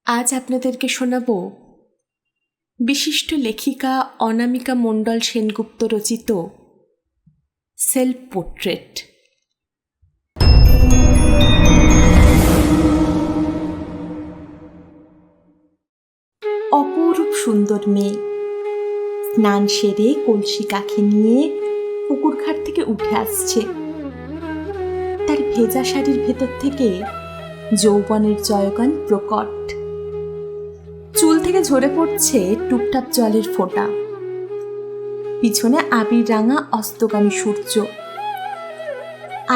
আজ আপনাদেরকে শোনাব বিশিষ্ট লেখিকা অনামিকা মণ্ডল সেনগুপ্ত রচিত সেলফ পোর্ট্রেট। অপরূপ সুন্দর মেয়ে স্নান সেরে কলসি কাঁখে নিয়ে পুকুরঘাট থেকে উঠে আসছে। তার ভেজা শাড়ির ভেতর থেকে যৌবনের জয়গান প্রকট। চুল থেকে ঝরে পড়ছে টুপটাপ জলের ফোঁটা। পিছনে আবির রাঙা অস্তগামী সূর্য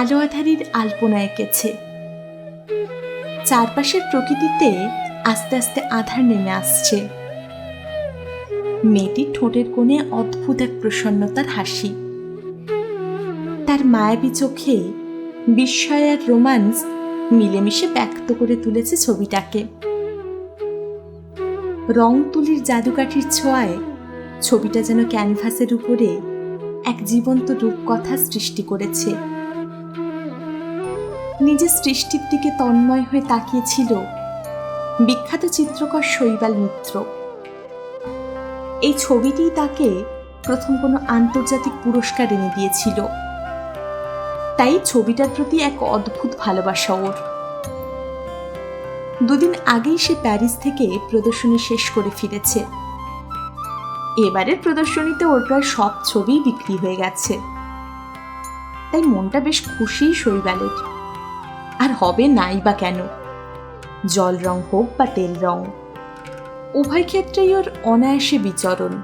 আলো আধারির আলপনা এঁকেছে। চারপাশের প্রকৃতিতে আস্তে আস্তে আধার নেমে আসছে। মেয়েটির ঠোঁটের কোণে অদ্ভুত এক প্রসন্নতার হাসি। তার মায়াবী চোখে বিস্ময় আর রোমান্স মিলেমিশে ব্যক্ত করে তুলেছে ছবিটাকে। রং তুলির জাদুকাঠির ছোঁয়ায় ছবিটা যেন ক্যানভাসের উপরে এক জীবন্ত রূপকথা সৃষ্টি করেছে। নিজের সৃষ্টির দিকে তন্ময় হয়ে তাকিয়েছিল বিখ্যাত চিত্রকর শৈবাল মিত্র। এই ছবিটি তাকে প্রথম কোনো আন্তর্জাতিক পুরস্কার এনে দিয়েছিল, তাই ছবিটার প্রতি এক অদ্ভুত ভালোবাসা ওর। দুদিন আগেই সে প্যারিস থেকে প্রদর্শনী শেষ করে ফিরেছে। এবারের প্রদর্শনীতে ওর প্রায় সব ছবি বিক্রি হয়ে গেছে, তাই মনটা বেশ খুশি শৈবালের। আর হবে নাই বা কেন, জল রং হোক বা তেল রং, উভয় ক্ষেত্রেই ওর অনায়াসে বিচরণ।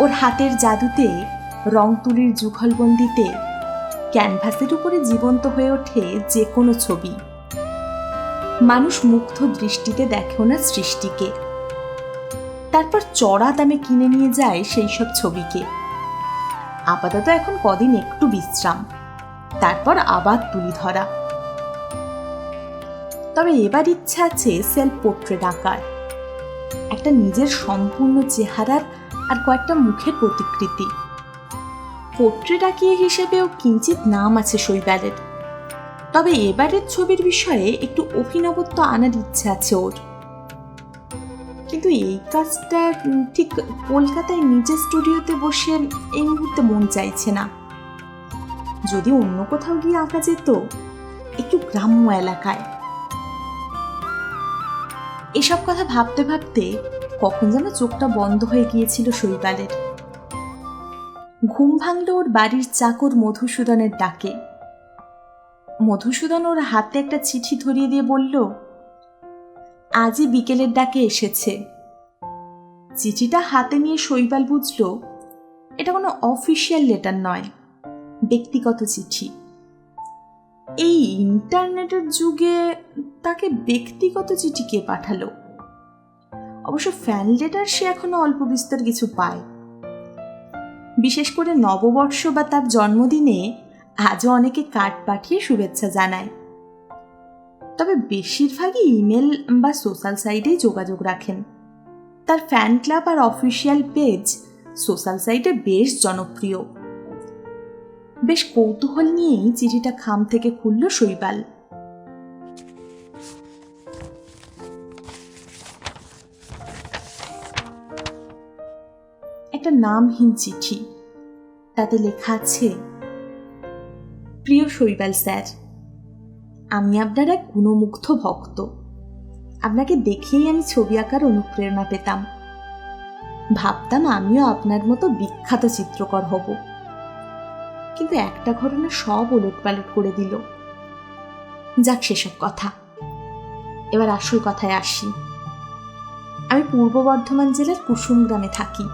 ওর হাতের জাদুতে রং তুলির যুগলবন্দিতে ক্যানভাসের উপরে জীবন্ত হয়ে ওঠে যে কোনো ছবি। মানুষ মুগ্ধ দৃষ্টিতে দেখে ওনার সৃষ্টিকে, তারপর চড়া দামে কিনে নিয়ে যায় সেই সব ছবিকে। আপাতত এখন কদিন একটু বিশ্রাম, তারপর আবার তুলি ধরা। তবে এবার ইচ্ছা আছে সেলফ পোর্ট্রেট আঁকার, একটা নিজের সম্পূর্ণ চেহারার আর কয়েকটা মুখের প্রতিকৃতি। পোর্ট্রেট আঁকিয়ে হিসেবেও কিঞ্চিত নাম আছে শৈবালের, তবে এবারের ছবির বিষয়ে একটু অভিনবত্ব আনার ইচ্ছা আছে ওর। কিন্তু এই কাজটা ঠিক কলকাতায় নিজের স্টুডিওতে বসে এই মুহূর্তে মন চাইছে না। যদি অন্য কোথাও গিয়ে আঁকা যেত, একটু গ্রাম্য এলাকায়। এসব কথা ভাবতে ভাবতে কখন যেন চোখটা বন্ধ হয়ে গিয়েছিল শৈবালের। ঘুম ভাঙল ওর বাড়ির চাকর মধুসূদনের ডাকে। মধুসূদন ওর হাতে একটা চিঠি ধরিয়ে দিয়ে বলল, আজই বিকেলের ডাকে এসেছে। চিঠিটা হাতে নিয়ে শৈবাল বুঝল এটা কোনো অফিসিয়াল লেটার নয়, ব্যক্তিগত চিঠি। এই ইন্টারনেটের যুগে তাকে ব্যক্তিগত চিঠি কে পাঠালো? অবশ্য ফ্যান লেটার সে এখনো অল্প বিস্তর কিছু পায়। বিশেষ করে নববর্ষ বা তার জন্মদিনে আজও অনেকে কার্ড পাঠিয়ে শুভেচ্ছা জানায়। তবে বেশিরভাগই ইমেল বা সোশ্যাল সাইটেই যোগাযোগ রাখেন। তার ফ্যান ক্লাব আর অফিসিয়াল পেজ সোশ্যাল সাইটে বেশ জনপ্রিয়। বেশ কৌতূহল নিয়েই চিঠিটা খাম থেকে খুলল শৈবাল। একটা নামহীন চিঠি, তাতে লেখা আছে, প্রিয় শৈবাল স্যার, আমি আপনার এক গুণমুগ্ধ ভক্ত। আপনাকে দেখেই আমি ছবি আঁকার অনুপ্রেরণা পেতাম। ভাবতাম আমিও আপনার মতো বিখ্যাত চিত্রকর হব, কিন্তু একটা ঘটনা সব ওলটপালট করে দিল। যাক সেসব কথা, এবার আসল কথায় আসি। আমি পূর্ব বর্ধমান জেলার কুসুম গ্রামে থাকি।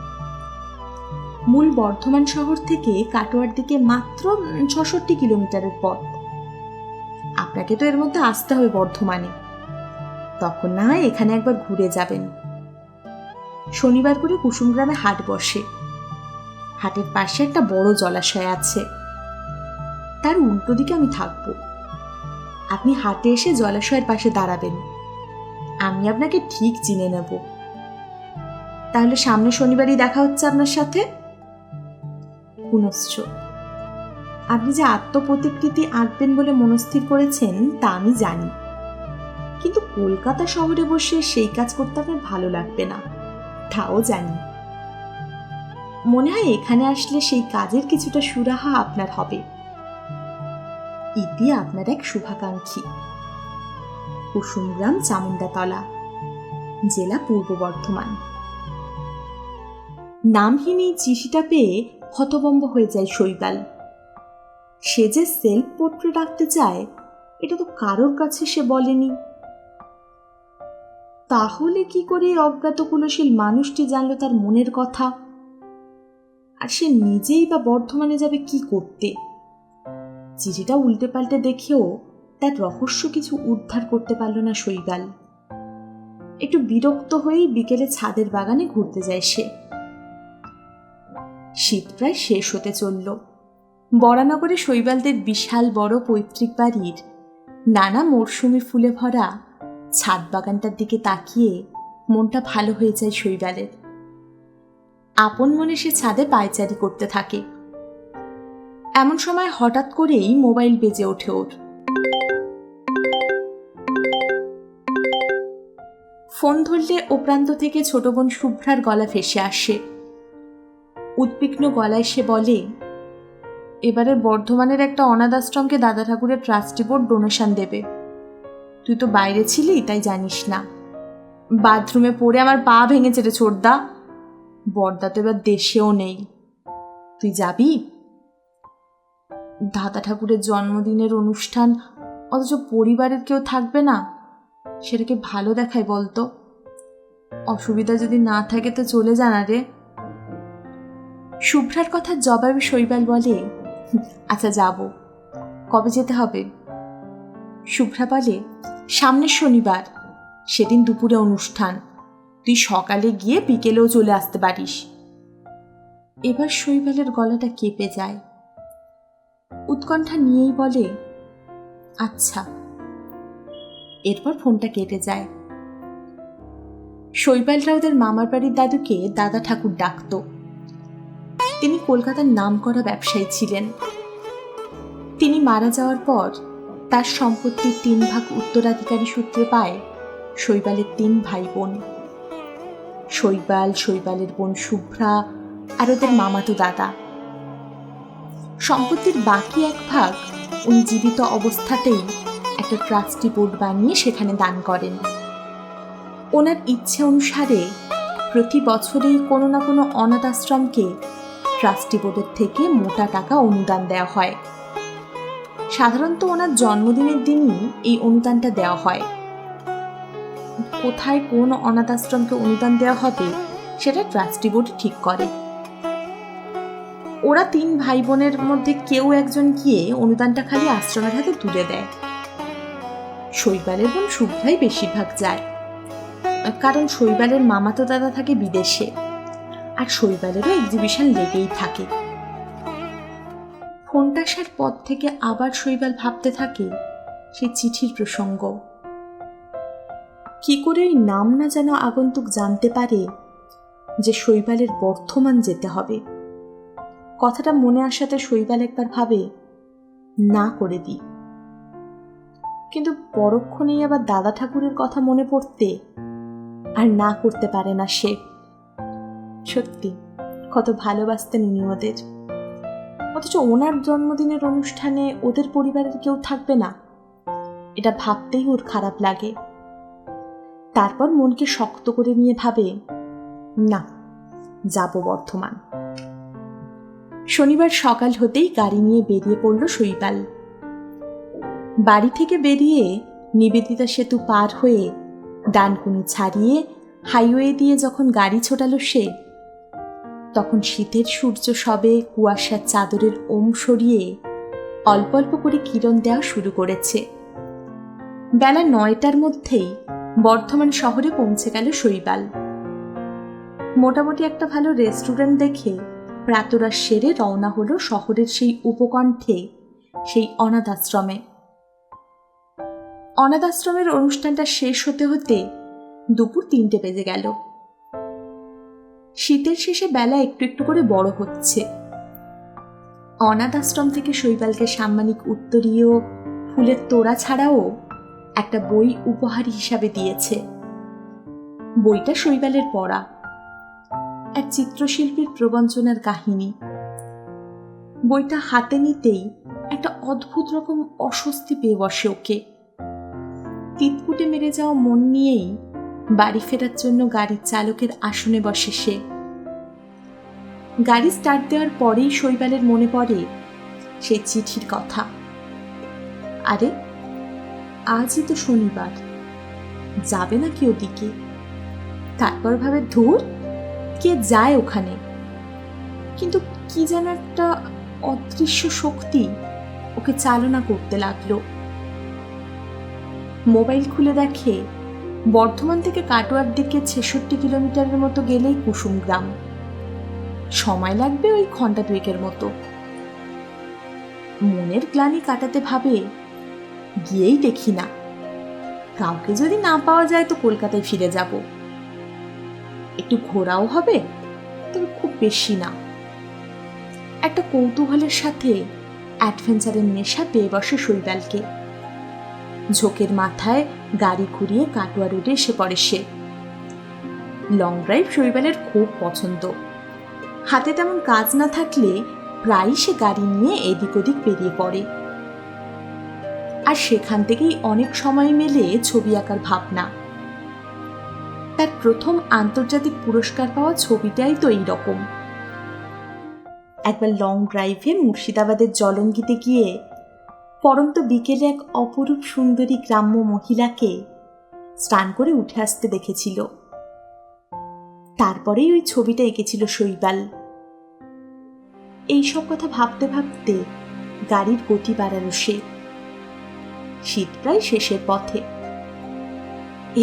মূল বর্ধমান শহর থেকে কাটোয়ার দিকে মাত্র ৬৬ কিলোমিটারের পথ। আপনাকে তো এর মধ্যে আসতে হবে বর্ধমানে, তখন না হয় এখানে একবার ঘুরে যাবেন। শনিবার করে কুসুম গ্রামে হাট বসে। হাটের পাশে একটা বড় জলাশয় আছে, তার উল্টো দিকে আমি থাকবো। আপনি হাটে এসে জলাশয়ের পাশে দাঁড়াবেন, আমি আপনাকে ঠিক চিনে নেব। তাহলে সামনে শনিবারই দেখা হচ্ছে আপনার সাথে। পুনশ্চ, আপনি যে আত্মপ্রতিকৃতি আঁকবেন বলে মনস্থির করেছেন তা আমি জানি, কিন্তু কলকাতা শহরে বসে সেই কাজ করতে আপনার ভালো লাগবে না, তাও জানি। মনে হয় এখানে আসলে সেই কাজের কিছুটা সুরাহা আপনার হবে। ইতি আপনার এক শুভাকাঙ্ক্ষী। কুসুমগ্রাম, চামুন্ডাতলা, জেলা পূর্ব বর্ধমান। নামহীন এই চিঠিটা পেয়ে হতভম্ব হয়ে যায় শৈবাল। সে যে সেলফ পোর্ট্রেট রাখতে চায় এটা তো কারোর কাছে সে বলেনি। তাহলে কি করে অজ্ঞাত কুলশীল মানুষটি জানলো তার মনের কথা? আর সে নিজেই বা বর্ধমানে যাবে কি করতে? চিঠিটা উল্টে পাল্টে দেখেও তার রহস্য কিছু উদ্ধার করতে পারল না শৈবাল। একটু বিরক্ত হয়েই বিকেলে ছাদের বাগানে ঘুরতে যায় সে। শীত প্রায় শেষ হতে চলল। বরানগরে শৈবালদের বিশাল বড় পৈতৃক বাড়ির নানা মরশুমি ফুলে ভরা ছাদ বাগানটার দিকে তাকিয়ে মনটা ভালো হয়ে যায় শৈবালের। আপন মনে সে ছাদে পায়চারি করতে থাকে। এমন সময় হঠাৎ করেই মোবাইল বেজে ওঠে ওর। ফোন ধরলে ও প্রান্ত থেকে ছোট বোন শুভ্রার গলা ভেসে আসে। উদ্বিগ্ন গলায় সে বলে, এবারে বর্ধমানের একটা অনাথ আশ্রমকে দাদা ঠাকুরের ট্রাস্টি বোর্ড ডোনেশন দেবে। তুই তো বাইরে ছিলি তাই জানিস না। বাথরুমে পড়ে আমার পা ভেঙেছে রে ছোটদা। বড়দা তো এবার দেশেও নেই, তুই যাবি? দাদা ঠাকুরের জন্মদিনের অনুষ্ঠান, অথচ পরিবারের কেউ থাকবে না, সেটাকে ভালো দেখায় বলতো? অসুবিধা যদি না থাকে তো চলে যা না রে। শুভ্রার কথার জবাবে শৈবাল বলে, আচ্ছা যাব। কবে যেতে হবে? শুভ্রা বলে, সামনের শনিবার, সেদিন দুপুরে অনুষ্ঠান। তুই সকালে গিয়ে বিকেলেও চলে আসতে পারিস। এবার শৈবালের গলাটা কেঁপে যায়। উৎকণ্ঠা নিয়েই বলে, আচ্ছা। এরপর ফোনটা কেটে যায়। শৈবালরা ওদের মামার বাড়ির দাদুকে দাদা ঠাকুর ডাকত। তিনি কলকাতার নামকরা ব্যবসায়ী ছিলেন। তিনি মারা যাওয়ার পর তার সম্পত্তির 3 ভাগ উত্তরাধিকারী সূত্রে পায় শৈবালের 3 ভাই বোন। শৈবাল, শৈবালের বোন শুভ্রা আর ওদের মামাতো দাদা। সম্পত্তির বাকি 1 ভাগ উনি জীবিত অবস্থাতেই একটা ট্রাস্টি বোর্ড বানিয়ে সেখানে দান করেন। ওনার ইচ্ছে অনুসারে প্রতি বছরেই কোনো না কোনো অনাথ আশ্রমকে ট্রাস্টি বোর্ডের থেকে মোটা টাকা অনুদান দেওয়া হয়। সাধারণত ওনার জন্মদিনের দিনই এই অনুদানটা দেওয়া হয়। কোথায় কোন অনাথ আশ্রমকে অনুদান দেওয়া হবে সেটা ট্রাস্টি বোর্ড ঠিক করে। ওরা 3 ভাই বোনের মধ্যে কেউ একজন গিয়ে অনুদানটা খালি আশ্রমের হাতে তুলে দেয়। শৈবালের বোন শুভ্রাই বেশিরভাগ যায়, কারণ শৈবালের মামাতো দাদা থাকে বিদেশে, আর শৈবালেরও এক্সিবিশন লেগেই থাকে। ফোনটা আসার পর থেকে আবার শৈবাল ভাবতে থাকে সেই চিঠির প্রসঙ্গ। কি করে ওই নাম না যেন আগন্তুক জানতে পারে যে শৈবালের বর্ধমান যেতে হবে? কথাটা মনে আসাতে শৈবাল একবার ভাবে না করে দিই, কিন্তু পরক্ষণেই আবার দাদা ঠাকুরের কথা মনে পড়তে আর না করতে পারে না সে। সত্যি কত ভালোবাসতেন উনি ওদের, অথচ ওনার জন্মদিনের অনুষ্ঠানে ওদের পরিবারের কেউ থাকবে না, এটা ভাবতেই ওর খারাপ লাগে। তারপর মনকে শক্ত করে নিয়ে ভাবে, না, যাব বর্ধমান। শনিবার সকাল হতেই গাড়ি নিয়ে বেরিয়ে পড়ল শৈবাল। বাড়ি থেকে বেরিয়ে নিবেদিতা সেতু পার হয়ে ডানকুনি ছাড়িয়ে হাইওয়ে দিয়ে যখন গাড়ি ছোটালো সে, তখন শীতের সূর্য সবে কুয়াশার চাদরের ওম সরিয়ে অল্প অল্প করে কিরণ দেওয়া শুরু করেছে। বেলা 9টার মধ্যেই বর্ধমান শহরে পৌঁছে গেল শৈবাল। মোটামুটি একটা ভালো রেস্টুরেন্ট দেখে প্রাতরাশ সেরে রওনা হলো শহরের সেই উপকণ্ঠে সেই অনাথ আশ্রমে। অনাথ আশ্রমের অনুষ্ঠানটা শেষ হতে হতে দুপুর 3টে বেজে গেল। শীতের শেষে বেলা একটু একটু করে বড় হচ্ছে। অনাথ আশ্রম থেকে শৈবালকে সাম্মানিক উত্তরীয় ফুলের তোড়া ছাড়াও একটা বই উপহার হিসাবে দিয়েছে। বইটা শৈবালের পড়া, এক চিত্রশিল্পীর প্রবঞ্চনার কাহিনী। বইটা হাতে নিতেই একটা অদ্ভুত রকম অস্বস্তি পেয়ে বসে ওকে। তিতকুটে মেরে যাওয়া মন নিয়েই বাড়ি ফেরার জন্য গাড়ির চালকের আসনে বসে সে। গাড়ি স্টার্ট দেওয়ার পরেই শৈবালের মনে পড়ে সেই চিঠির কথা। আরে, আজই তো শনিবার, যাবে না কি ওদিকে? তারপর ভাবে, ধুর, কে যায় ওখানে? কিন্তু কি যেন একটা অদৃশ্য শক্তি ওকে চালনা করতে লাগলো। মোবাইল খুলে দেখে বর্ধমান থেকে কাটোয়ার দিকে 66 কিলোমিটারের মতো গেলেই কুসুমগ্রাম। সময় লাগবে ওই ঘন্টা দুয়েকের মতো। মনের গ্লানি কাটাতে ভাবে, গিয়েই দেখি না, কাউকে যদি না পাওয়া যায় তো কলকাতায় ফিরে যাব। একটু ঘোরাও হবে, তবে খুব বেশি না। একটা কৌতূহলের সাথে অ্যাডভেঞ্চারের নেশা পেয়ে বসে শৈবালকে। ঝোঁকের মাথায় গাড়ি ঘুরিয়ে কাটোয়া রোডে এসে পড়ে সে। লং ড্রাইভ শৈবালের খুব পছন্দ। হাতে তেমন কাজ না থাকলে প্রায়ই সে গাড়ি নিয়ে এদিক ওদিক বেরিয়ে পড়ে। আর সেখান থেকেই অনেক সময় মেলে ছবি আঁকার ভাবনা। তার প্রথম আন্তর্জাতিক পুরস্কার পাওয়া ছবিটাই তো এই রকম। একবার লং ড্রাইভে মুর্শিদাবাদের জলঙ্গিতে গিয়ে পরন্ত বিকেলে এক অপরূপ সুন্দরী গ্রাম্য মহিলাকে স্নান করে উঠে আসতে দেখেছিল। তারপরেই ওই ছবিটা এঁকেছিল শৈবাল। এইসব কথা ভাবতে ভাবতে গাড়ির গতি বাড়ালো সে। শীত প্রায় শেষের পথে।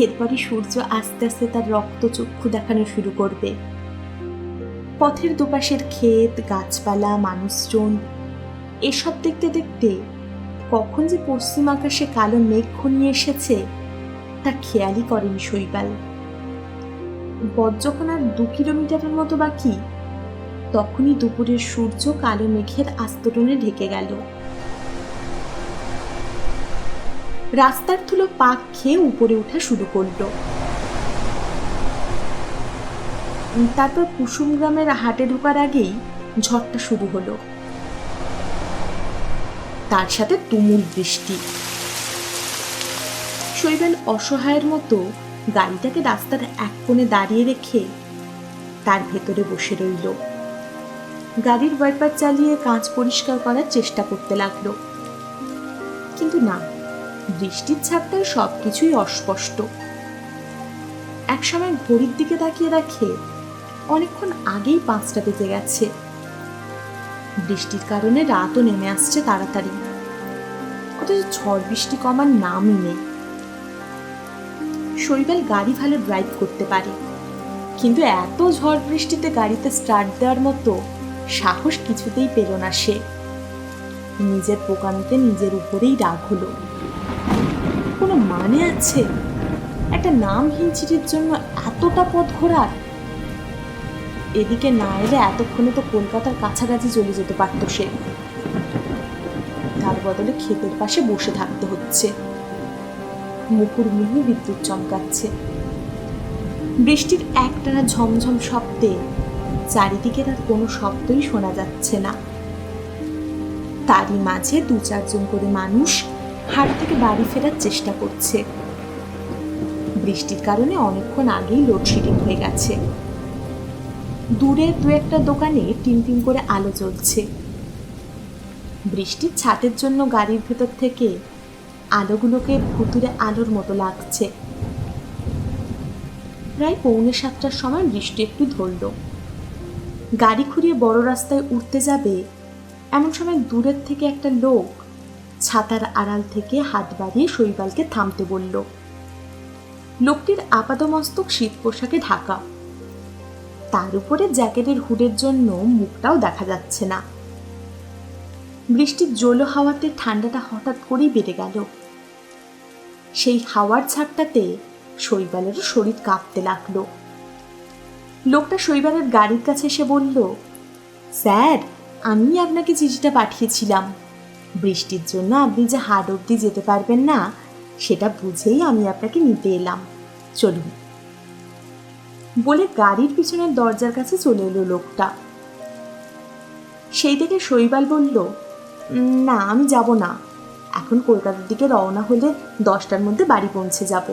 এরপরই সূর্য আস্তে আস্তে তার রক্ত চক্ষু দেখানো শুরু করবে। পথের দুপাশের ক্ষেত, গাছপালা, মানুষজন, এসব দেখতে দেখতে কখন যে পশ্চিম আকাশে কালো মেঘ ঘনিয়ে এসেছে তা খেয়ালই করেনি শৈবাল। পথ যখন আর 2 কিলোমিটারের মতো বাকি, তখনই দুপুরের সূর্য কালো মেঘের আস্তরণে ঢেকে গেল। রাস্তার ধুলো পাক খেয়ে উপরে ওঠা শুরু করলো। তারপর কুসুমগ্রামের হাটে ঢোকার আগেই ঝড়টা শুরু হলো। তার সাথে তুমুল বৃষ্টি। শৈবাল অসহায়ের মতো গাড়িটাকে রাস্তার এক কোণে দাঁড়িয়ে রেখে তার ভেতরে বসে রইল। গাড়ির ওয়াইপার চালিয়ে কাঁচ পরিষ্কার করার চেষ্টা করতে লাগলো, কিন্তু না, বৃষ্টির ছাপটায় সবকিছুই অস্পষ্ট। একসময় ঘড়ির দিকে তাকিয়ে দেখে অনেকক্ষণ আগেই 5টা বেজে গেছে। বৃষ্টির কারণে রাতও নেমে আসছে তাড়াতাড়ি, অথচ ঝড় বৃষ্টি কমার নামই নেই। শৈবাল গাড়ি ভালো ড্রাইভ করতে পারে, কিন্তু এত ঝড় বৃষ্টিতে গাড়িতে স্টার্ট দেওয়ার মতো সাহস কিছুতেই পেল না সে। নিজের বোকামিতে নিজের উপরেই রাগ হলো। কোনো মানে আছে একটা নামহীন চিঠির জন্য এতটা পথ ঘোরার? এদিকে না এলে এতক্ষণে তো কলকাতার কাছাকাছি চলে যেতে পারত সে। তার বদলে ক্ষেতের পাশে বসে থাকতে হচ্ছে। মুহুর্মুহু বিদ্যুৎ চমকাচ্ছে। বৃষ্টির একটানা ঝমঝম শব্দে চারিদিকে তার কোনো শব্দই শোনা যাচ্ছে না। তারই মাঝে 2-4 করে মানুষ হাট থেকে বাড়ি ফেরার চেষ্টা করছে। বৃষ্টির কারণে অনেকক্ষণ আগেই লোডশেডিং হয়ে গেছে। দূরে 2-1টা দোকানে টিমটিম করে আলো জ্বলছে। বৃষ্টির ছাটের জন্য গাড়ির ভেতর থেকে আলোগুলোকে ভুতুরে আলোর মতো লাগছে। প্রায় 6:45টার সময় বৃষ্টি একটু ধরল। গাড়ি ঘুরিয়ে বড় রাস্তায় উঠতে যাবে এমন সময় দূরের থেকে একটা লোক ছাতার আড়াল থেকে হাত বাড়িয়ে শৈবালকে থামতে বলল। লোকটির আপাদমস্তক শীত পোশাকে ঢাকা, তার উপরে জ্যাকেটের হুডের জন্য মুখটাও দেখা যাচ্ছে না। বৃষ্টির জোলো হাওয়াতে ঠান্ডাটা হঠাৎ করেই বেড়ে গেল। সেই হাওয়ার ছাপটাতে শৈবালেরও শরীর কাঁপতে লাগলো। লোকটা শৈবালের গাড়ির কাছে এসে বলল, স্যার, আমি আপনাকে চিঠিটা পাঠিয়েছিলাম। বৃষ্টির জন্য আপনি যে হাট অবধি যেতে পারবেন না সেটা বুঝেই আমি আপনাকে নিতে এলাম, চলুন। বলে গাড়ির পিছনের দরজার কাছে চলে এলো লোকটা। সেই থেকে শৈবাল বলল, না আমি যাব না, এখন কলকাতার দিকে রওনা হলে 10টার মধ্যে বাড়ি পৌঁছে যাব।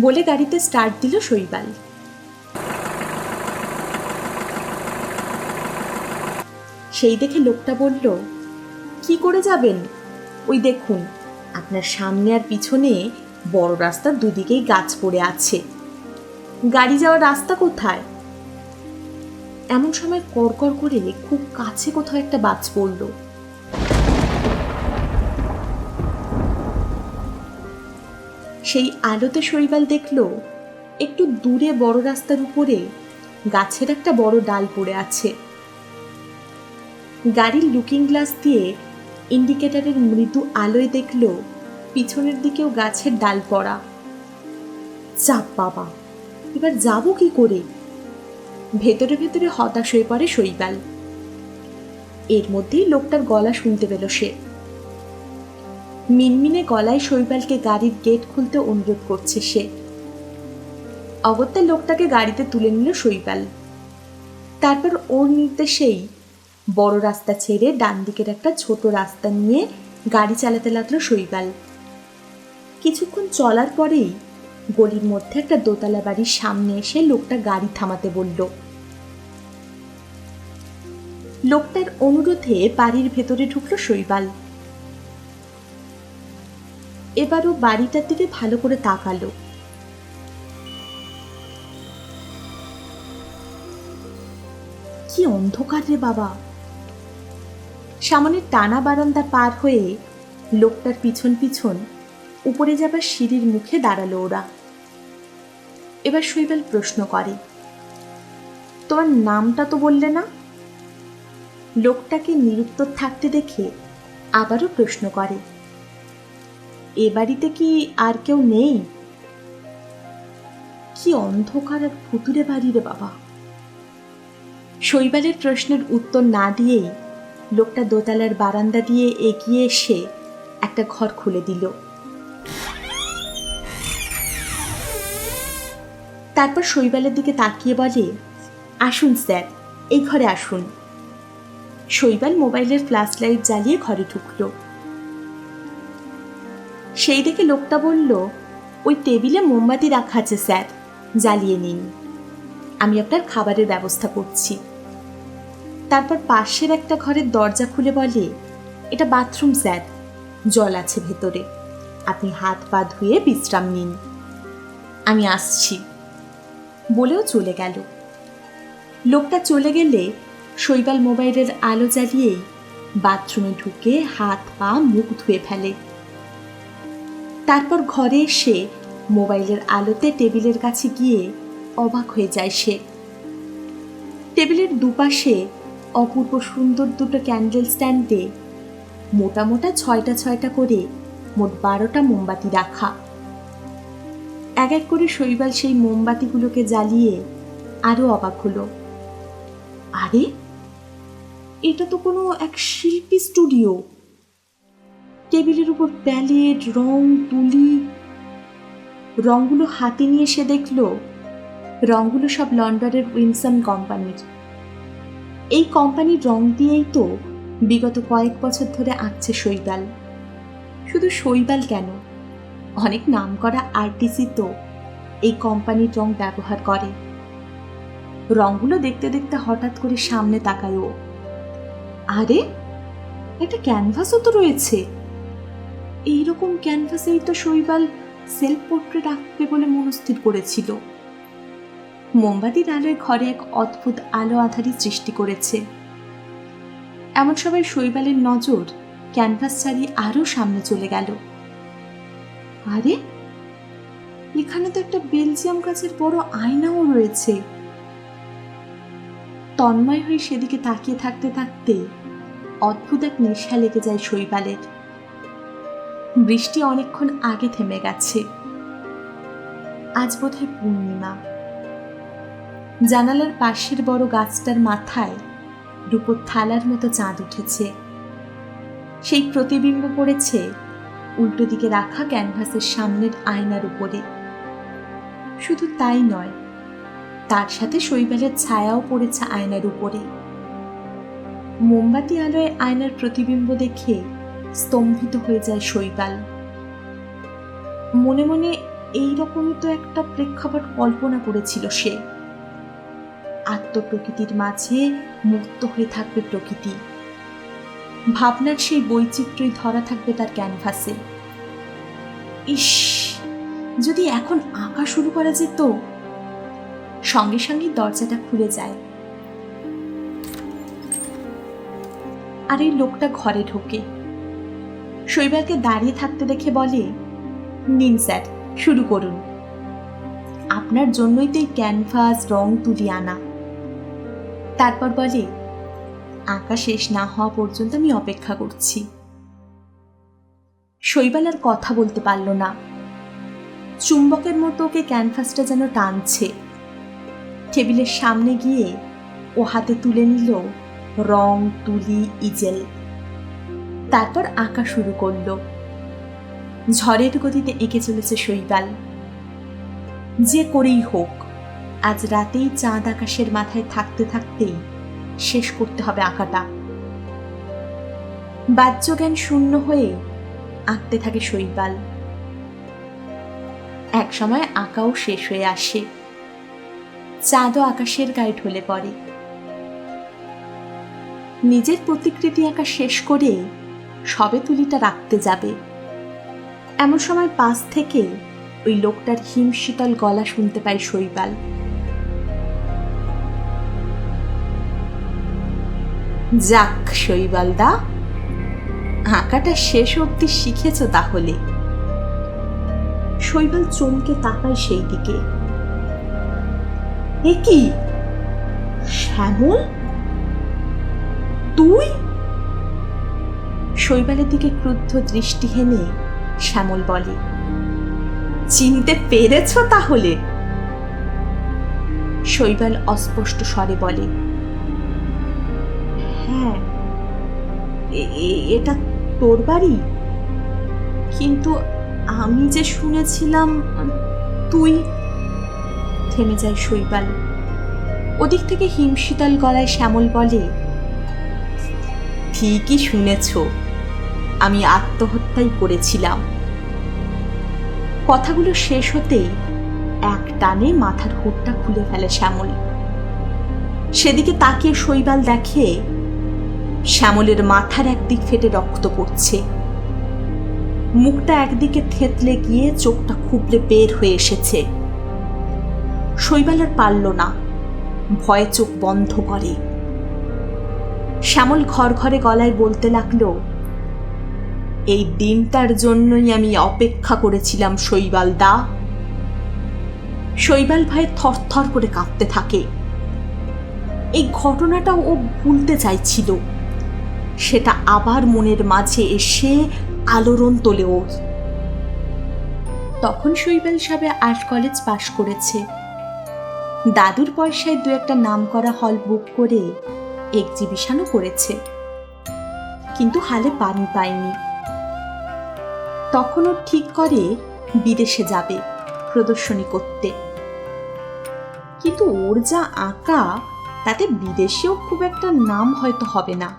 বলে গাড়িতে স্টার্ট দিল শৈবাল। সেই দেখে লোকটা বলল, কি করে যাবেন? ওই দেখুন, আপনার সামনে আর পিছনে বড় রাস্তার দুদিকেই গাছ পড়ে আছে, গাড়ি যাওয়ার রাস্তা কোথায়? এমন সময় কড়কড় করে খুব কাছে কোথাও একটা বাজ পড়ল। সেই আলোতে শৈবাল দেখল একটু দূরে বড় রাস্তার উপরে গাছের একটা বড় ডাল পড়ে আছে। গাড়ির লুকিং গ্লাস দিয়ে ইন্ডিকেটরের মৃদু আলোয় দেখল পিছনের দিকেও গাছের ডাল পড়া। চাপ বাবা, এবার যাব কি করে? ভেতরে ভেতরে হতাশ হয়ে পড়ে শৈবাল। এর মধ্যেই লোকটার গলা শুনতে পেল সে। মিনমিনে গলায় শৈবালকে গাড়ির গেট খুলতে অনুরোধ করছে সে। অগত্যা লোকটাকে গাড়িতে তুলে নিল শৈবাল। তারপর ওর নির্দেশেই বড় রাস্তা ছেড়ে ডান দিকের একটা ছোট রাস্তা নিয়ে গাড়ি চালাতে লাগলো শৈবাল। কিছুক্ষণ চলার পরেই গলির মধ্যে একটা দোতলা বাড়ির সামনে এসে লোকটা গাড়ি থামাতে বলল। লোকটার অনুরোধে বাড়ির ভেতরে ঢুকলো শৈবাল। এবারও বাড়িটার দিকে ভালো করে তাকালো। কি অন্ধকার রে বাবা! সামনের টানা বারান্দা পার হয়ে লোকটার পিছন পিছন উপরে যাবার সিঁড়ির মুখে দাঁড়ালো ওরা। এবার শৈবাল প্রশ্ন করে, তোমার নামটা তো বললে না? লোকটাকে নিরুত্তর থাকতে দেখে আবারও প্রশ্ন করে, এ বাড়িতে কি আর কেউ নেই? কি অন্ধকার আর ভুতুরে বাড়ি রে বাবা! শৈবালের প্রশ্নের উত্তর না দিয়েই লোকটা দোতলার বারান্দা দিয়ে এগিয়ে এসে একটা ঘর খুলে দিল। তারপর শৈবালের দিকে তাকিয়ে বলে, আসুন স্যার, এই ঘরে আসুন। শৈবাল মোবাইলের ফ্ল্যাশ লাইট জ্বালিয়ে ঘরে ঢুকল। সেই দেখে লোকটা বলল, ওই টেবিলে মোমবাতি রাখা আছে স্যার, জ্বালিয়ে নিন, আমি আপনার খাবারের ব্যবস্থা করছি। তারপর পাশের একটা ঘরের দরজা খুলে বলে, এটা বাথরুম স্যার, জল আছে ভেতরে, আপনি হাত পা ধুয়ে বিশ্রাম নিন, আমি আসছি। বলেও চলে গেল। লোকটা চলে গেলে শৈবাল মোবাইলের আলো জ্বালিয়েই বাথরুমে ঢুকে হাত পা মুখ ধুয়ে ফেলে। তারপর ঘরে এসে মোবাইলের আলোতে টেবিলের কাছে গিয়ে অবাক হয়ে যায় সে। টেবিলের দুপাশে অপূর্ব সুন্দর দুটো ক্যান্ডেল স্ট্যান্ডে মোটা মোটা 6টা করে মোট 12টা মোমবাতি রাখা। এক এক করে শৈবাল সেই মোমবাতিগুলোকে জ্বালিয়ে আরো অবাক হলো। আরে, এটা তো কোনো এক শিল্পী স্টুডিও। টেবিলের উপর প্যালেট, রং, তুলি। রংগুলো হাতে নিয়ে সে দেখল রংগুলো সব লন্ডনের উইনসন কোম্পানির। এই কোম্পানির রং দিয়েই তো বিগত কয়েক বছর ধরে আঁকছে শৈবাল। শুধু শৈবাল কেন, অনেক নামকরা আর্টিস্টই তো এই কোম্পানির রং ব্যবহার করে। রংগুলো দেখতে দেখতে হঠাৎ করে সামনে তাকায় ও। আরে, একটা ক্যানভাসও তো রয়েছে। এইরকম ক্যানভাসেই তো শৈবাল সেলফ পোর্ট্রেট আঁকবে বলে মনস্থির করেছিল। মোমবাতির আলোয় ঘরে এক অদ্ভুত আলো আঁধারি সৃষ্টি করেছে। এমন সময় শৈবালের নজর ক্যানভাস ছাড়িয়ে আরো সামনে চলে গেল। আরে, এখানে তো একটা বেলজিয়াম গাছের বড় আয়নাও রয়েছে। তন্ময় হয়ে সেদিকে তাকিয়ে থাকতে থাকতে অদ্ভুত এক নেশা লেগে যায় শৈবালের। বৃষ্টি অনেকক্ষণ আগে থেমে গেছে। আজ বোধহয় পূর্ণিমা। জানালার পাশের বড় গাছটার মাথায় রূপোর থালার মতো চাঁদ উঠেছে। সেই প্রতিবিম্ব পড়েছে উল্টো দিকে রাখা ক্যানভাসের সামনের আয়নার উপরে। শুধু তাই নয়, তার সাথে শৈবালের ছায়াও পড়েছে আয়নার উপরে। মোমবাতি আলোয় আয়নার প্রতিবিম্ব দেখে স্তম্ভিত হয়ে যায় শৈবাল। মনে মনে এইরকমই তো একটা প্রেক্ষাপট কল্পনা করেছিল সে। আত্মপ্রকৃতির মাঝে মুক্ত হয়ে থাকবে প্রকৃতি, ভাবনার সেই বৈচিত্র্যই ধরা থাকবে তার ক্যানভাসে। ইস, যদি এখন আঁকা শুরু করা যেত। সঙ্গে সঙ্গে দরজাটা খুলে যায়, আর এই লোকটা ঘরে ঢোকে। শৈবালকে দাঁড়িয়ে থাকতে দেখে বলে, নিন স্যার, শুরু করুন। আপনার জন্যই তো এই ক্যানভাস রং তুলি আনা। তারপর বলে, আঁকা শেষ না হওয়া পর্যন্ত আমি অপেক্ষা করছি। শৈবাল আর কথা বলতে পারল না। চুম্বকের মতো ওকে ক্যানভাসটা যেন টানছে। টেবিলের সামনে গিয়ে ও হাতে তুলে নিল রং, তুলি, ইজেল। তারপর আঁকা শুরু করল। ঝড়ের গতিতে এঁকে চলেছে শৈবাল। যে করেই হোক, আজ রাতেই চাঁদ আকাশের মাথায় থাকতে থাকতেই শেষ করতে হবে আঁকাটা। বাহ্যজ্ঞান শূন্য হয়ে আঁকতে থাকে শৈবাল। এক সময় আঁকাও শেষ হয়ে আসে। চাঁদও আকাশের গায়ে ঢলে পড়ে। নিজের প্রতিকৃতি আঁকা শেষ করে সবে তুলিটা রাখতে যাবে, এমন সময় পাশ থেকে ওই লোকটার হিমশীতল গলা শুনতে পায় শৈবাল। যাক শৈবালদা, আঁকাটা শেষ অবধি শিখেছ তাহলে। শৈবাল চমকে তাকায় সেই দিকে। এ কি শ্যামল, তুই? শৈবালের দিকে ক্রুদ্ধ দৃষ্টি হেনে শ্যামল বলে, চিনতে পেরেছ তাহলে? শৈবাল অস্পষ্ট স্বরে বলে, হ্যাঁ, এটা তোর বাড়ি। কিন্তু আমি যে শুনেছিলাম তুই। থেমে যায় শৈবাল। ওদিক থেকে হিমশীতল গলায় শ্যামল বলে, ঠিকই শুনেছ, আমি আত্মহত্যাই করেছিলাম। কথাগুলো শেষ হতেই এক টানে মাথার হুডটা খুলে ফেলে শ্যামল। সেদিকে তাকিয়ে শৈবাল দেখে শ্যামলের মাথার একদিক ফেটে রক্ত পড়ছে। মুখটা একদিকে থেতলে গিয়ে চোখটা খুবলে বের হয়ে এসেছে। শৈবাল আর পারল না, ভয়ে চোখ বন্ধ করে। শ্যামল ঘর ঘরে গলায় বলতে লাগলো, এই দিনটার জন্যই আমি অপেক্ষা করেছিলাম শৈবাল দা। শৈবাল ভয়ে থরথর করে কাঁপতে থাকে। এই ঘটনাটা ও ভুলতে চাইছিল, সেটা আবার মনের মাঝে এসে আলোড়ন তোলে ওর। তখন শৈবাল সবে আর্ট কলেজ পাশ করেছে। দাদুর পয়সায় দু একটা নাম করা হল বুক করে এক্সিবিশনও করেছে, কিন্তু হালে পানি পায়নি। তখন ও ঠিক করে বিদেশে যাবে প্রদর্শনী করতে। কিন্তু ওর যা আঁকা, তাতে বিদেশেও খুব একটা নাম হয়তো হবে না।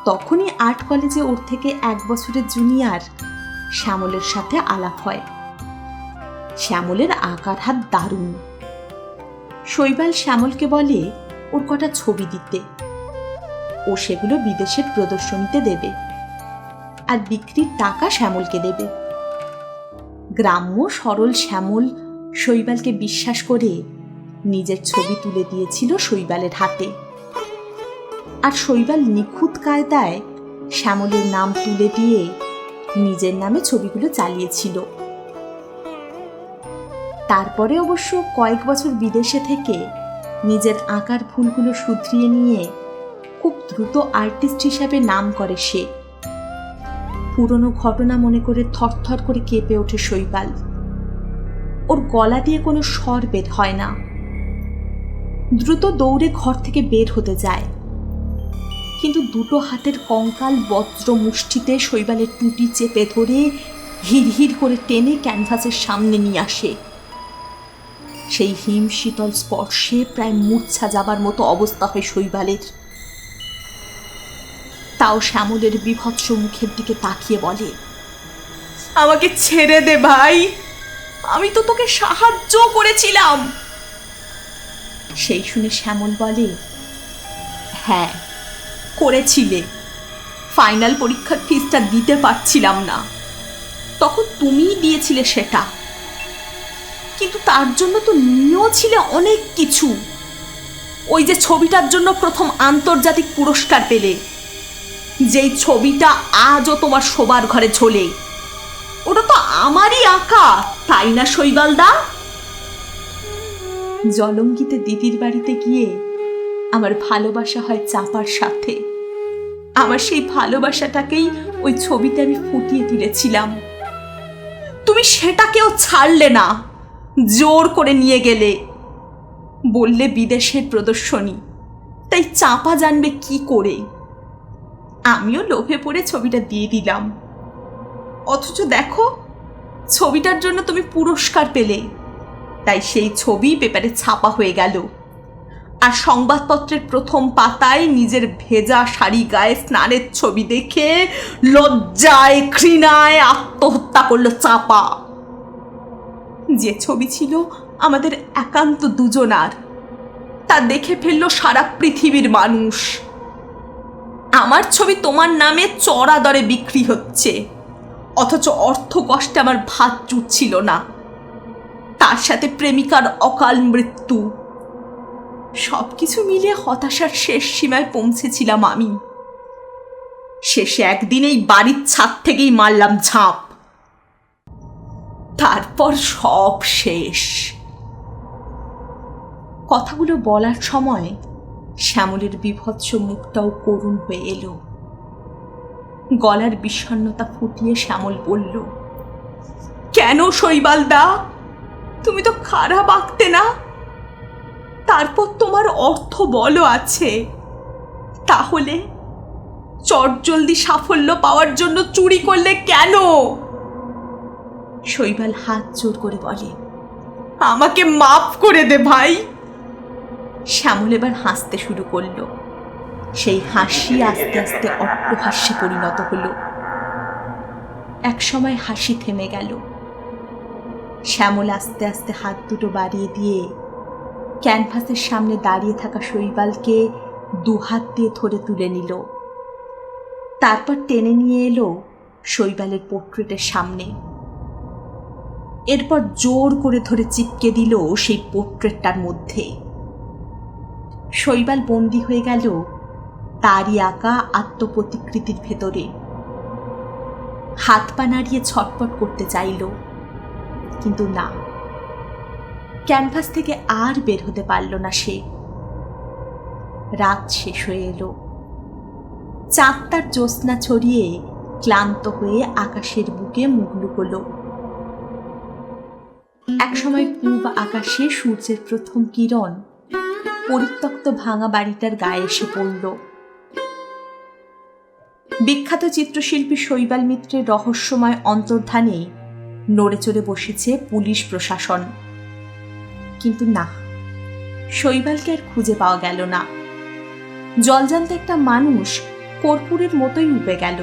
তখনই আর্ট কলেজে ওর থেকে 1 বছরের জুনিয়র শ্যামলের সাথে আলাপ হয়। শ্যামলের আঁকার হাত দারুণ। শৈবাল শ্যামলকে বলে ওর কটা ছবি দিতে। ও সেগুলো বিদেশের প্রদর্শনীতে দেবে, আর বিক্রির টাকা শ্যামলকে দেবে। গ্রাম্য সরল শ্যামল শৈবালকে বিশ্বাস করে নিজের ছবি তুলে দিয়েছিল শৈবালের হাতে। আর শৈবাল নিখুঁত কায়দায় শ্যামলের নাম তুলে দিয়ে নিজের নামে ছবিগুলো চালিয়েছিল। তারপরে অবশ্য কয়েক বছর বিদেশে থেকে নিজের আঁকার ভুলগুলো শুধরিয়ে নিয়ে খুব দ্রুত আর্টিস্ট হিসাবে নাম করে সে। পুরনো ঘটনা মনে করে থরথর করে কেঁপে ওঠে শৈবাল। ওর গলা দিয়ে কোনো স্বর বের হয় না। দ্রুত দৌড়ে ঘর থেকে বের হতে যায়। কিন্তু দুটো হাতের কঙ্কাল বজ্র মুষ্টিতে শৈবালের টুটি চেপে ধরে হিড়হিড় করে টেনে ক্যানভাসের সামনে নিয়ে আসে। সেই হিম শীতল স্পর্শে প্রায় মূর্ছা যাবার মতো অবস্থা হয় শৈবালের। তাও শ্যামলের বিভৎস মুখের দিকে তাকিয়ে বলে, আমাকে ছেড়ে দে ভাই, আমি তো তোকে সাহায্য করেছিলাম। সেই শুনে শ্যামল বলে, হ্যাঁ করেছিলে, ফাইনাল পরীক্ষার ফিসটা দিতে পারছিলাম না, তখন তুমিই দিয়েছিলে সেটা, কিন্তু তার জন্য তো নিয়েও ছিলে অনেক কিছু। ওই যে ছবিটার জন্য প্রথম আন্তর্জাতিক পুরস্কার পেলে, যেই ছবিটা আজও তোমার শোবার ঘরে ঝোলে, ওটা তো আমারই আঁকা, তাই না শৈবালদা? জলঙ্গিতে দিদির বাড়িতে গিয়ে আমার ভালোবাসা হয় চাপার সাথে। আমার সেই ভালোবাসাটাকেই ওই ছবিতে আমি ফুটিয়ে তুলেছিলাম। তুমি সেটাকেও ছাড়লে না, জোর করে নিয়ে গেলে, বললে বিদেশের প্রদর্শনী, তাই চাপা জানবে কি করে। আমিও লোভে পড়ে ছবিটা দিয়ে দিলাম, অথচ দেখো ছবিটার জন্য তুমি পুরস্কার পেলে, তাই সেই ছবি পেপারে ছাপা হয়ে গেল, আর সংবাদপত্রের প্রথম পাতায় নিজের ভেজা শাড়ি গায়ে স্নানের ছবি দেখে লজ্জায় ঘৃণায় আত্মহত্যা করলো চাপা। যে ছবি ছিল আমাদের একান্ত দুজনার, তা দেখে ফেললো সারা পৃথিবীর মানুষ। আমার ছবি তোমার নামে চড়া দরে বিক্রি হচ্ছে, অথচ অর্থ কষ্টে আমার ভাত জুটছিল না, তার সাথে প্রেমিকার অকাল মৃত্যু। সবকিছু মিলে হতাশার শেষ সীমায় পৌঁছেছিলাম আমি। শেষে একদিন এই বাড়ির ছাদ থেকেই মারলাম ঝাঁপ, তারপর সব শেষ। কথাগুলো বলার সময় শ্যামলের বিভৎস মুখটাও করুণ হয়ে এলো। গলার বিষণ্ণতা ফুটিয়ে শ্যামল বলল, কেন শৈবালদা, তুমি তো খারাপ আঁকতে না, তারপর তোমার অর্থ বলও আছে, তাহলে চটজলদি সাফল্য পাওয়ার জন্য চুরি করলে কেন? শৈবাল হাত জোর করে বলে, আমাকে মাফ করে দে ভাই। শ্যামল এবার হাসতে শুরু করলো। সেই হাসি আস্তে আস্তে অট্টহাস্যে পরিণত হলো। একসময় হাসি থেমে গেল। শ্যামল আস্তে আস্তে হাত দুটো বাড়িয়ে দিয়ে ক্যানভাসের সামনে দাঁড়িয়ে থাকা শৈবালকে দুহাত দিয়ে ধরে তুলে নিল। তারপর টেনে নিয়ে এলো শৈবালের পোর্ট্রেটের সামনে। এরপর জোর করে ধরে চিপকে দিল সেই পোর্ট্রেটটার মধ্যে। শৈবাল বন্দী হয়ে গেল তারই আঁকা আত্মপ্রতিকৃতির ভেতরে। হাত পা নাড়িয়ে ছটপট করতে চাইল, কিন্তু না, ক্যানভাস থেকে আর বের হতে পারল না সে। রাত শেষ হয়ে এলো। চাঁদ তার জ্যোৎস্না ছড়িয়ে ক্লান্ত হয়ে আকাশের বুকে মুখ লুকোলো। একসময় পূব আকাশে সূর্যের প্রথম কিরণ পরিত্যক্ত ভাঙা বাড়িটার গায়ে এসে পড়ল। বিখ্যাত চিত্রশিল্পী শৈবাল মিত্রের রহস্যময় অন্তর্ধানে নড়ে চড়ে বসেছে পুলিশ প্রশাসন। কিন্তু না, শৈবালকে আর খুঁজে পাওয়া গেল না। জলজান্ত একটা মানুষ কর্পূরের মতোই উপে গেল।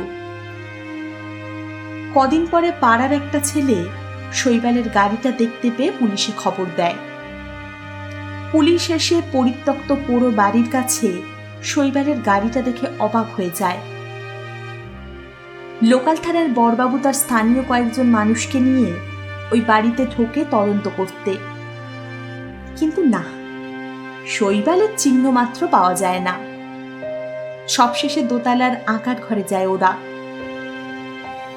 কদিন পরে পাড়ার একটা ছেলে শৈবালের গাড়িটা দেখতে পেয়ে পুলিশে খবর দেয়। পুলিশ এসে পরিত্যক্ত পুরো বাড়ির কাছে শৈবালের গাড়িটা দেখে অবাক হয়ে যায়। লোকাল থানার বড়বাবু তার স্থানীয় কয়েকজন মানুষকে নিয়ে ওই বাড়িতে ঢোকে তদন্ত করতে, কিন্তু না, শৈবালের চিহ্ন মাত্র পাওয়া যায় না। সবশেষে দোতলার আঁকার ঘরে যায় ওরা।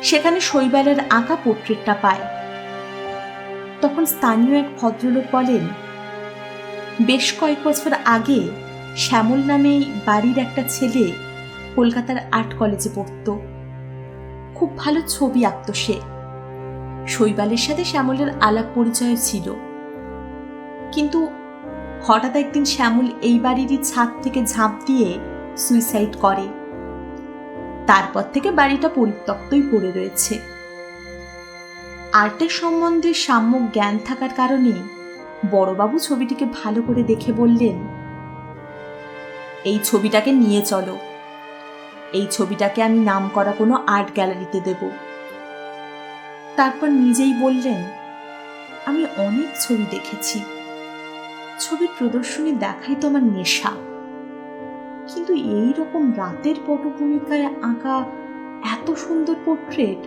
সেখানে শৈবালের আঁকা পোর্ট্রেটটা পায়। তখন স্থানীয় এক ভদ্রলোক বলেন, বেশ কয়েক বছর আগে শ্যামল নামে বাড়ির একটা ছেলে কলকাতার আর্ট কলেজে পড়ত। খুব ভালো ছবি আঁকত সে। শৈবালের সাথে শ্যামলের আলাপ পরিচয় ছিল, কিন্তু হঠাৎ একদিন শ্যামল এই বাড়িরই ছাদ থেকে ঝাঁপ দিয়ে সুইসাইড করে। তারপর থেকে বাড়িটা পরিত্যক্তই পড়ে রয়েছে। আর্টের সম্বন্ধে সাম্যক জ্ঞান থাকার কারণে বড়বাবু ছবিটিকে ভালো করে দেখে বললেন, এই ছবিটাকে নিয়ে চলো, এই ছবিটাকে আমি নামকরা কোনো আর্ট গ্যালারিতে দেব। তারপর নিজেই বললেন, আমি অনেক ছবি দেখেছি, ছবির প্রদর্শনী দেখাই তো আমার নেশা, কিন্তু এই রকম রাতের পটভূমিকায় আঁকা এত সুন্দর পোর্ট্রেট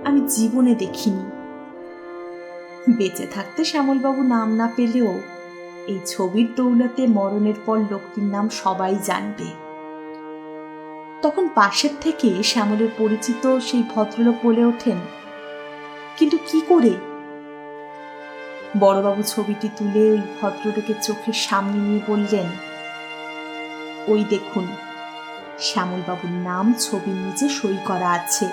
আমি জীবনে দেখিনি। বেঁচে থাকতে শ্যামলবাবু নাম না পেলেও এই ছবির দৌলতে মরণের পর লোকটির নাম সবাই জানবে। তখন পাশের থেকে শ্যামলের পরিচিত সেই ভদ্রলোক বলে ওঠেন, কিন্তু কি করে? বড়বাবু ছবিটি তুলে ওই ভদ্রলোকের চোখের সামনে নিয়ে বললেন, ওই দেখুন, শ্যামলবাবুর নাম ছবির নিচে সই করা আছে।